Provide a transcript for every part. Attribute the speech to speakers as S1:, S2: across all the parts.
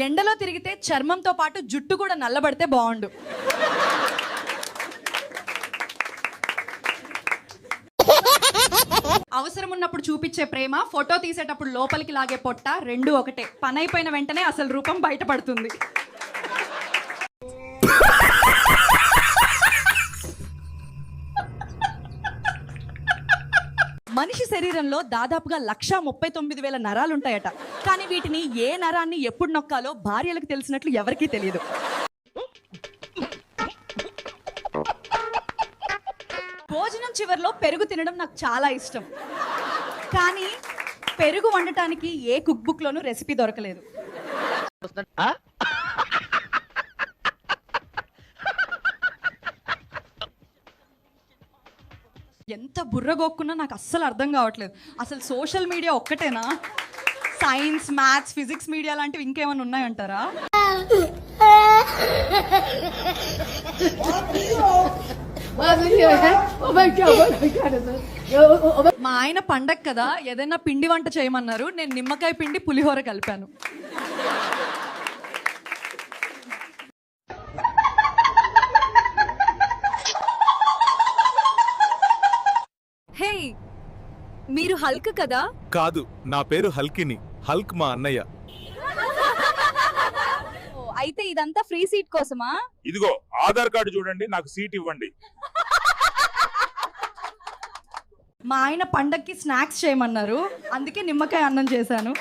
S1: ఎండలో తిరిగితే చర్మంతో పాటు జుట్టు కూడా నల్లబడితే బాగుండు. అవసరం ఉన్నప్పుడు చూపించే ప్రేమ, ఫోటో తీసేటప్పుడు లోపలికి లాగే పొట్ట రెండు ఒకటే. పని అయిపోయిన వెంటనే అసలు రూపం బయటపడుతుంది. మనిషి శరీరంలో దాదాపుగా 1,39,000 నరాలు ఉంటాయట. కానీ వీటిని ఏ నరాన్ని ఎప్పుడు నొక్కాలో భార్యలకు తెలిసినట్లు ఎవరికీ తెలియదు. భోజనం చివరిలో పెరుగు తినడం నాకు చాలా ఇష్టం. కానీ పెరుగు వండటానికి ఏ కుక్ బుక్ లోనూ రెసిపీ దొరకలేదు. ఎంత బుర్రగొక్కున్నా నాకు అస్సలు అర్థం కావట్లేదు. అసలు సోషల్ మీడియా ఒక్కటేనా? సైన్స్, మ్యాథ్స్, ఫిజిక్స్ మీడియా లాంటివి ఇంకేమైనా ఉన్నాయంటారా? మా ఆయన పండగ కదా ఏదైనా పిండి వంట చేయమన్నారు. నేను నిమ్మకాయ పిండి పులిహోర కలిపాను. హే, మీరు హల్క్ కదా?
S2: కాదు, నా పేరు హల్కిని. హల్క్ మా అన్నయ్య.
S1: అయితే ఇదంతా ఫ్రీ సీట్ కోసమా?
S3: ఇదిగో ఆధార్ కార్డు చూడండి, నాకు సీట్ ఇవ్వండి.
S1: మా ఆయన పండక్కి స్నాక్స్ చేయమన్నారు, అందుకే నిమ్మకాయ అన్నం చేశాను.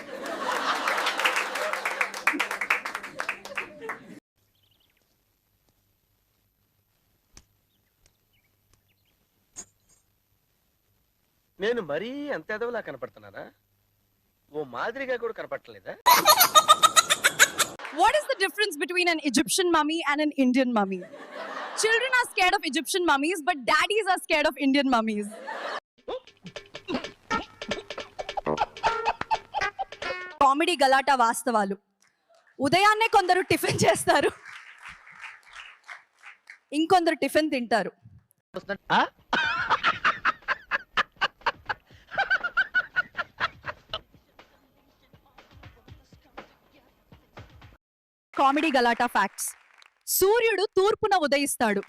S4: నేను మరీ అంత ఎదవలా కనపడుతున్నారా? ఓ మాదిరిగా కూడా కనపడలేదా?
S1: What is the difference between an Egyptian mummy and an Indian mummy? Children are scared of Egyptian mummies, but daddies are scared of Indian mummies. Comedy గలాటా వాస్తవాలు. ఉదయాన్నే కొందరు టిఫిన్ చేస్తారు, ఇంకొందరు టిఫిన్ తింటారు. కామెడీ గలాటా ఫ్యాక్ట్స్. సూర్యుడు తూర్పున ఉదయిస్తాడు.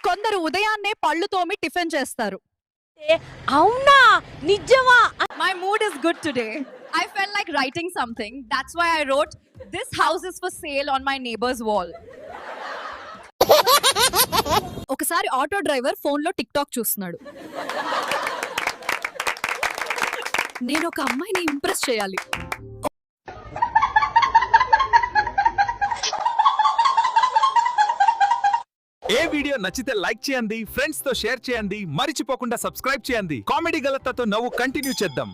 S1: కొందరు ఉదయాన్నే పళ్ళు తోమి టిఫిన్ చేస్తారు.
S5: అవునా, నిజమా?
S1: My mood is good today. I felt like writing something. That's why I wrote, "This house is for sale" on my neighbor's wall. ఒకసారి ఆటో డ్రైవర్ ఫోన్లో టిక్ టాక్ చూస్తున్నాడు. నేను ఒక అమ్మాయిని ఇంప్రెస్ చేయాలి.
S2: ఏ వీడియో నచ్చితే లైక్ చేయండి, ఫ్రెండ్స్ తో షేర్ చేయండి, మరిచిపోకుండా సబ్స్క్రైబ్ చేయండి. కామెడీ గలతతో నవ్వు కంటిన్యూ చేద్దాం.